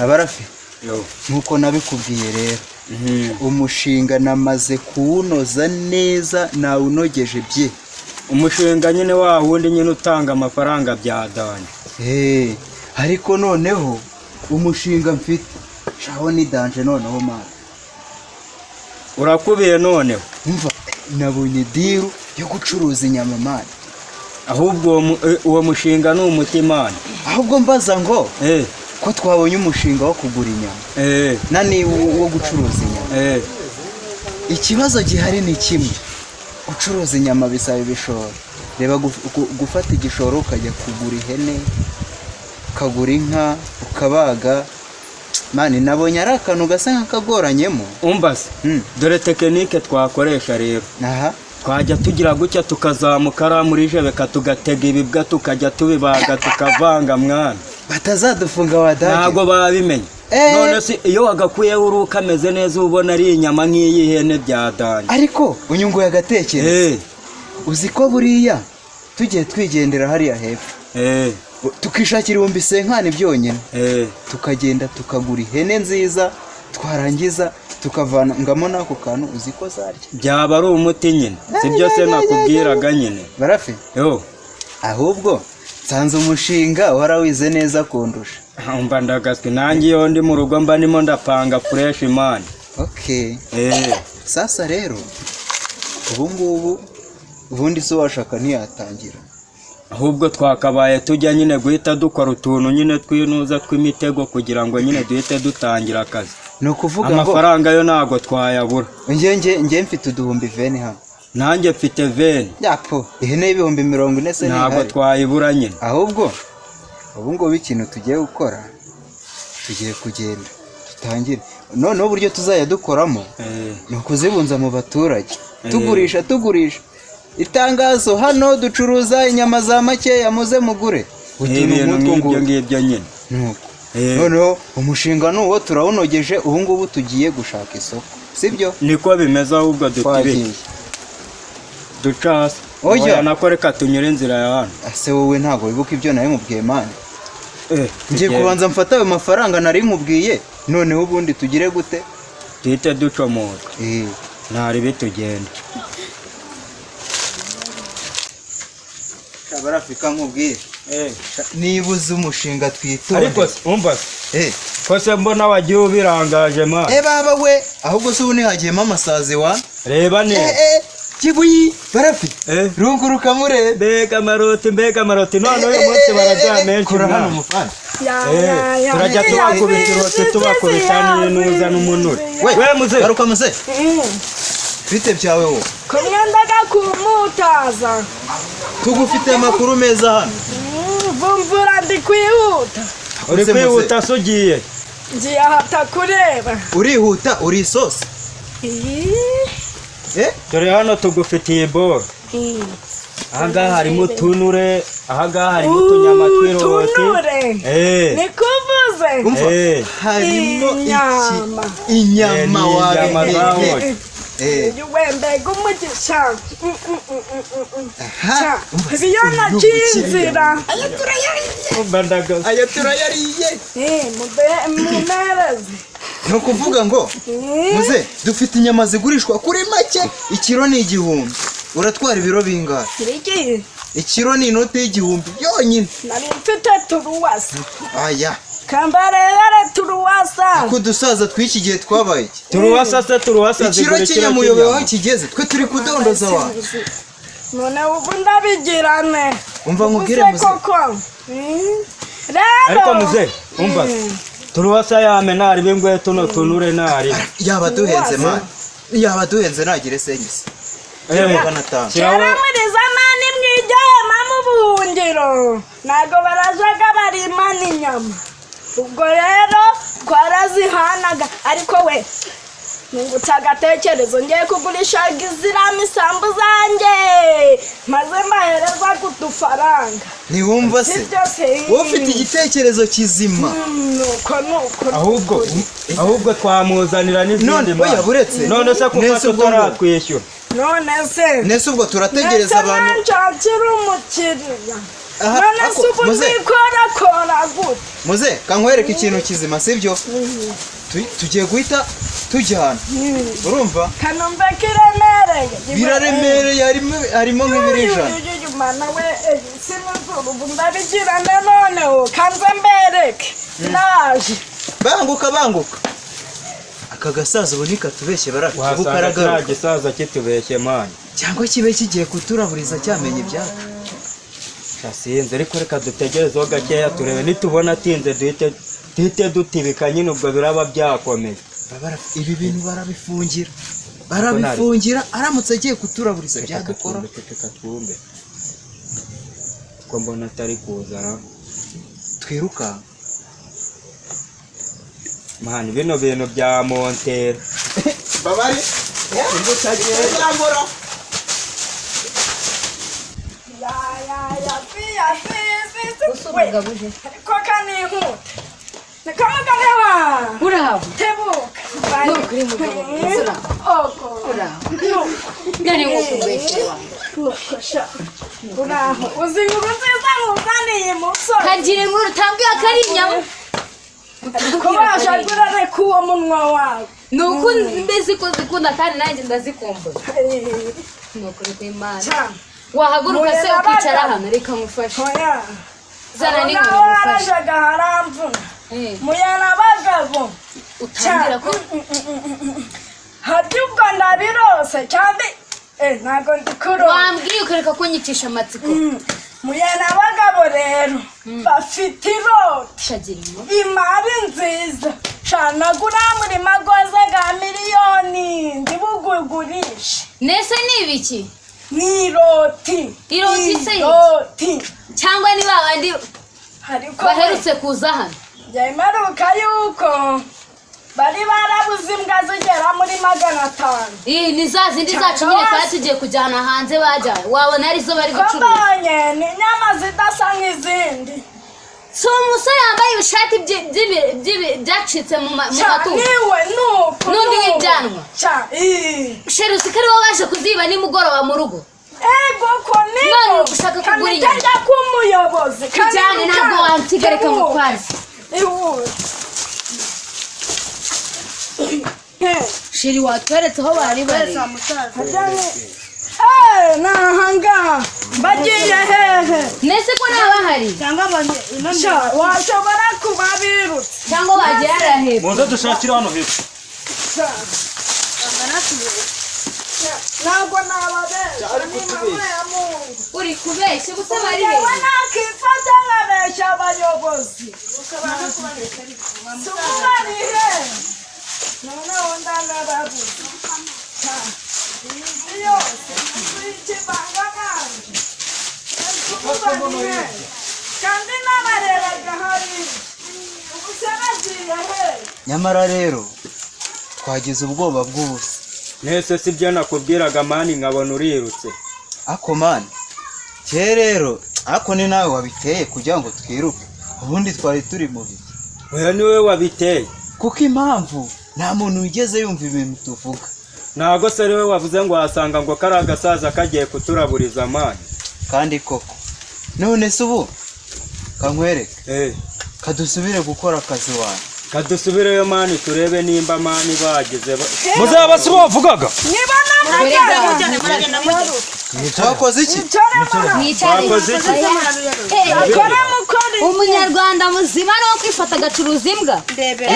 abarafi nkuko nabikubwiye rero umushinga namaze kuwunoza neza nawunogeje bye. Umushinga nyine wa wundi nyine utanga amafaranga bya danye. Ariko noneho umushinga mfite shaho ni danje noneho mara. Urakubiye noneho umva nabonye diru yo gucuruza inyama mara. Ahubwo uwo mushinga ni umutimana. Ahubwo mbaza ngo ko twabonye umushinga wo kugura inyama nani wo gucuruza inyama. Ikibazo gihari ni kimwe, gucuruza inyama bisaba ibishoro. Reba gufata igishoro ukajya kugura ihene, ukagura inka, ukabaga. Mani nabonye ari akantu gasa nk'akagoranyemo. Umbase dore tekinike twakoresha rero. Twajya tugira gutya tukazamuka muri jebeka tugatega ibibwa tukajya tubibaga tukavanga mwana. Batazadufunga wadage. Ntago babimenye. None si iyo wagakuyeho uruka ameze neza ubona ari inyama nk'iyihene bya danye. Ariko unyunguye agatekereza. Uzi ko buriya tugiye twigendera hariya hepfo. Tukishakira ibihumbi senkani byonyine. Tukagenda tukagura ihene nziza, twarangiza tukavana ngamo nako kantu uzi ko zarya. Byaba ari umuti nyine. Si byose nakubwiraga nyine. Barafi? Ahubwo nsanze umushinga warawize neza kundusha. Umva ndagaswe nanjye iyo ndi mu rugo mba ndimo ndapanga fresh man. Sasa rero ubundi so washaka ntiyatangira. Ahubwo twakabaye tujya nyine guhita dukora utuntu nyine twinuza tw'imitego kugira ngo nyine duhite dutangira akazi. No kuvuga ngo amafaranga yo nago twayabura. Nge mfite uduhumbi 20 hano. Nanjye mfite 20. Yapo ihene y'ibihumbi 40 se ni ntago twayibura nyine. Ahubwo ubungo ikintu tugiye gukora tugiye kugenda tutangire. Noneho uburyo tuzajya dukoramo no kuzibunza mu baturage. Tugurisha itangazo hano ducuruza inyama za make muze mugure. Ibintu ngibyo nyine. Noneho umushinga nuwo turawunogeje ubungubu tugiye gushaka isoko. Sibyo? Niko bimeze ahubwo dutire. Ducasa. Oya nakoreka tunyure inzira ya hano. Ase wowe ntago wibuka ibyo nawe mubwiye mane. Ngiye kubanza mfata ayo mafaranga nari mubwiye. Noneho ubundi tugire gute? Twite ducomoka. Ntari bitugenda. Barafika nkubwiye nibuze umushinga twitonde. Ariko umva ko se mbona wagiye ubirangaje ma baba we ahubwo se ubone hagiyemo amasazi wa reba ne kibuyi barafi runguruka mure mbega maroti none uyu munsi barajya menshi kura hano mufana turajya tubakubita n'inuza n'umunure we muze garuka muze bite byawe wo kumyandaga kumutaza tugufite amakuru meza hano. Vumvura ndi kwihuta. Uri kwihuta sugiye. Ngiye hata kureba. Urihuta uri isosi. Dore hano tugufitiye boro. Aha harimo tunure, aha harimo tunyama tw'iroti. Nikuvuze. Harimo inyama wawe. Yuwembe gumugisha. Biyana kinzira. Ayatura yariye. Mumereze. No kuvuga ngo muze dufite inyama zigurishwa kuri make ikiro ni 1000. Uratwara ibiro bingahe? Ikiro ni inote y'igihumbi yonyine. Nari mfite turuwasa. Aya. Kambarere turuwasa. Ko dusaza twiki gihe twabaye. Turuwasa zigura ikiro cy'inyamuyobe aho kigeze twe turi kudondoza wa. None ubu ndabigirane. Umva nkubwire muze. Ariko muze umva. Turuwasa yame nari bingwe tuno tunure nari. Yaba duhenze man. Yaba duhenze nagire senyise. Cyara muri zamani mwijaye mamu buhungiro. Nago barajaga barima n'inyama. Ubwo rero twarazihanaga ariko we nungutagatekerezo ngiye kugurisha gizirami sambu zanjye maze mbahereza kudufaranga. Ntiwumva se ufite igitekerezo kizima. Ahubwo twamuzanira n'izindi oya buretse none se kuva tutaratwishyura none se ubwo turategereza abantu nshakira umukiriya none se ubu ndikorakora gute muze kankwereka ikintu kizima sibyo tugiye guhita tujyana urumva kanumva kiremereye biraremereye harimo nk'ibiri ijana mana we sinuzuru ubu ndabigira noneho kanze mbereke naje banguka aka gasaza ubu nikatubeshye wasanga kiriya gisaza kitubeshye mani cyangwa kibe kigiye kuturaburiza cyamenye ibyacu sinzi ariko reka dutegerezeho gakeya turebe nitubona atinze duhite dutibika nyine ubwo biraba byakomeye ibi bintu barabifungira aramutse agiye kuturaburiza byadukora reka twumve ko mbona atari kuzana twiruka mani bino bintu bya montera babari zambura ko kanihuta nakamuganewa uraho tebuka nukuri mu ngane ngukubeshe uraho uzi inkuru nziza nkuzaniye musore kagira inkuru utambwiye ko ari inyama kubasha kurareka uwo munwa wawe nuko mbizi ko zikunda kandi nanjye ndazikumbuye nukuri kw'Imana wahaguruka se ukicara hano reka ngufashe zana n'inkuru ngufashe haramvuna muyana abagabo utangira ko harya ubwo ndabirose kandi ntabwo ndikuro wambwiye ukareka kunyicisha amatsiko muyana abagabo rero bafite iroti shagira inkuru imari nziza shanagura muri magoza ga miliyoni ndibugugurishe nese ni ibiki ni iroti se iroti cyangwa ni babandi baherutse kuza hano byaimaruka yuko bari barabuze imbwa zigera muri 500 ni za zindi zacu nyine twari tugiye kujyana hanze bajyaye wabona arizo bari gucuruza kombonye ni inyama zidasa nk'izindi si umusore yambaye ibishati byacitse mu matugu niwe nuko n'undi w'ibyanwa sheri uzi ko ari wowe waje kuziba nimugoroba mu rugo ego ko niwe none ushaka kugura inyama kanijya k'umuyobozi kijyane ntabwo wansiga reka ngutwaze sheri watweretse aho bari bari nahanga bagiye hehe nese ko ntabahari washobora kuba birutse cyangwa bagiye araheba muze dushakira hano hepfo ntabwo nababeshya n'imana ya Mungu uri kubeshya gusa bari yewe hehe nakifata nkabeshya abayobozi bari hehe noneho ndanababuze iyi yose ikivanga kanje kandi nabarebaga hariya ubu se bagiye hehe nyamara rero twagize ubwoba bw'ubusa nese sibyo nakubwiraga mani nkabona urirutse ako mani rero ako ni nawe wabiteye kugira ngo twiruke ubundi twari turi mu biki oya niwe wabiteye kuko impamvu nta muntu wigeze yumva ibintu tuvuga ntago se ariwe wavuze ngo wasanga ngo kari agasaza kagiye kuturaburiza amani kandi koko none se ubu kankwereke kadusubire gukora akazi wawe kadusubireyo mani turebe nimba mani bagize muzaba si bavugaga niba twakoze iki bakoze iki umunyarwanda muzima ni wo kwifata agacuruza imbwa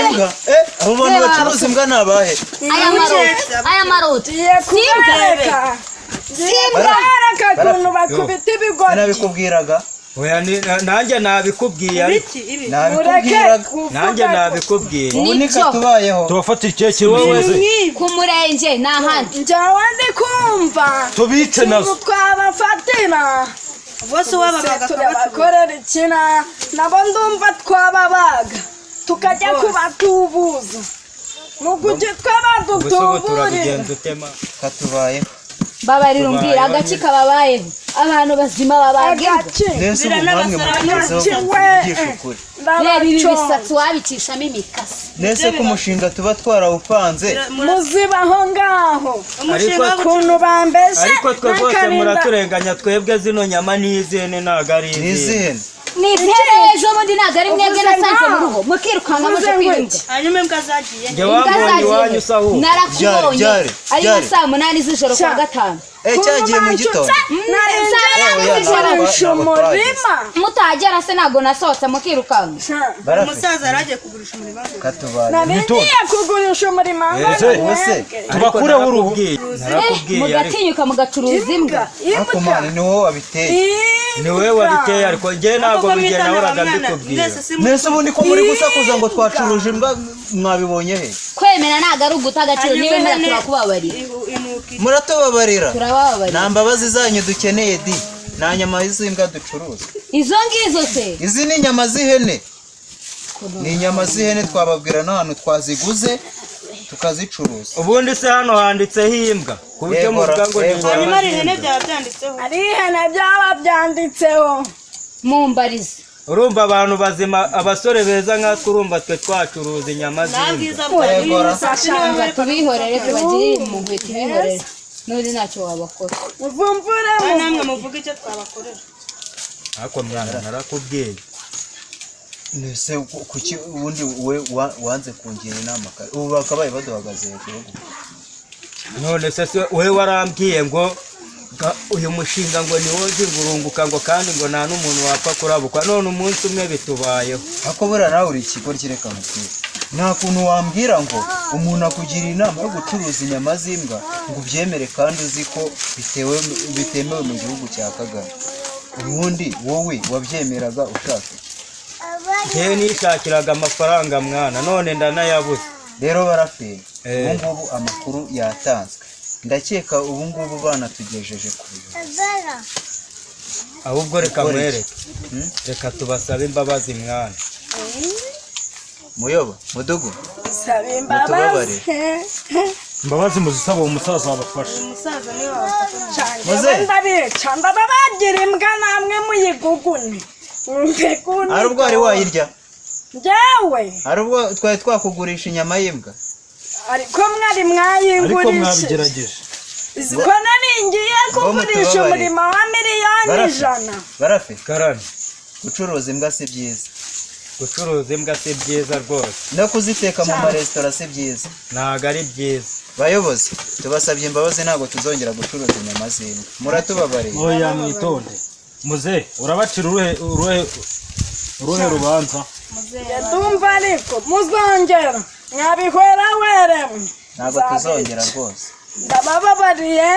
imbwa abo bantu bacuruza imbwa ni abahe aya maroti simba ukuntu bakubita ibigori nabikubwiraga oya nanjye nabikubwiye nabikubwiraga nanjye nabikubwiye ubu nikatubayeho tubafatira ikihe kibazo ku murenge ni ahandi njyawe ndi kumva tubice nazo twabafatira bose turabakorera ikina nabo ndumva twababaga tukajya kubatubuza mu gihe twabadutuburira katubayeho babarira umbwira agaki kababayeho abantu bazima babaga nese ubu namwe mugezeho kuvugisha ukuri reba ibi bisatsi wabicishamo imikasi nese ko umushinga tuba twarawupanze muzibaho ngaho ukuntu bambeshe ariko twe bose muraturenganya twebwe zino nyama n'izihene ntabwo ari izihene ni izihene ejo bundi ntabwo ari mwebwe nasanze mu rugo mukirukanga muje kwirinda hanyuma imbwa zagiye njye wambonye iwanyu usaho narakubonye ari nka saa 8 z'ijoro kwa gatanu cyagiye mu gitondo mutagera se ntabwo nasohotse mukirukanga umusaza aragiye kugurisha umurima katubari nabigiye kugurisha umurima tubakureho uruhu mugatinyuka mugacuruza imbwa ariko mani ni wowe wabiteye ni wowe wabiteye ariko njye ntabwo bigenda nahoraga mbikubwira nese ubundi ko muri gusakuza ngo twacuruje imbwa mwabibonye he kwemera ntabwo ari uguta agaciro niba turakubabarira muratubabarira turababarira nta mbabazi zanyu dukeneye di nta nyama z'imbwa ducuruza izo ngizo se izi ni inyama z'ihene ni inyama z'ihene twababwira n'ahantu twaziguze tukazicuruza ubundi se hano handitseho imbwa ku buryo muvuga ngo ni hanyuma ari ihene byaba byanditseho ari ihene byaba byanditseho mumbarize urumva abantu bazima abasore beza nkatwe urumva twe twacuruza inyama z'imbwa tubihorere tubagirire impuhwe tubihorere n'undi ntacyo wabakora muvumvuremo namwe muvuga icyo twabakorera ariko mwana narakubwiye nese kuki ubundi we wanze kungira inama kare ubu bakabaye baduhagaze hejuru none se wowe warambwiye ngo uyu mushinga ngo ni wowe urunguka ngo kandi ngo nta n'umuntu wapfa kurabukwa none umunsi umwe bitubayeho ako buriya nawe uri ikigo kireka mupira nta kuntu wambwira ngo umuntu akugira inama yo gucuruza inyama z'imbwa ngo ubyemere kandi uzi ko bitemewe mu gihugu cya Kagame ubundi wowe wabyemeraga ushaka njyewe nishakiraga amafaranga mwana none ndanayabuze rero barafeye ubu ngubu amakuru yatanzwe ndakeka ubu ngubu banatugejeje ku biro ahubwo reka mwereke reka tubasabe imbabazi mwana muyoba mudugu saba imbabazi imbabazi muzisaba uwo musaza wabafasha umusaza niwe wabafasha ndabica ndababagira imbwa namwe muyigugune hari ubwo wari wayirya njyewe hari ubwo twari twakugurisha inyama y'imbwa ariko mwari mwayingurisha ariko mwabigerageje ko naringiye kugurisha umurimo wa miliyoni 100 barafe karani gucuruza imbwa si byiza gucuruza imbwa si byiza rwose no kuziteka mu maresitora si byiza ntabwo ari byiza bayobozi tubasabye imbabazi ntabwo tuzongera gucuruza inyama z'imbwa muratubabariye oya mwitonde muze urabacira uruhe rubanza ndumva ariko muzongera mwabihwera weremwe ntabwo tuzongera rwose ndabababariye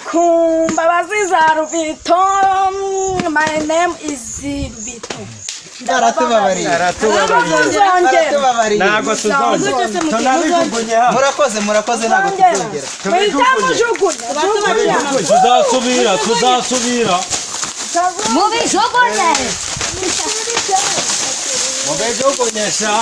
ku mbabazi za Rubito. My name is Rubito. Baratubabariye ntabwo tuzongera tunabijugunye hano murakoze ntabwo tuzongera tuzasubira mubijugunye mubijugunye sha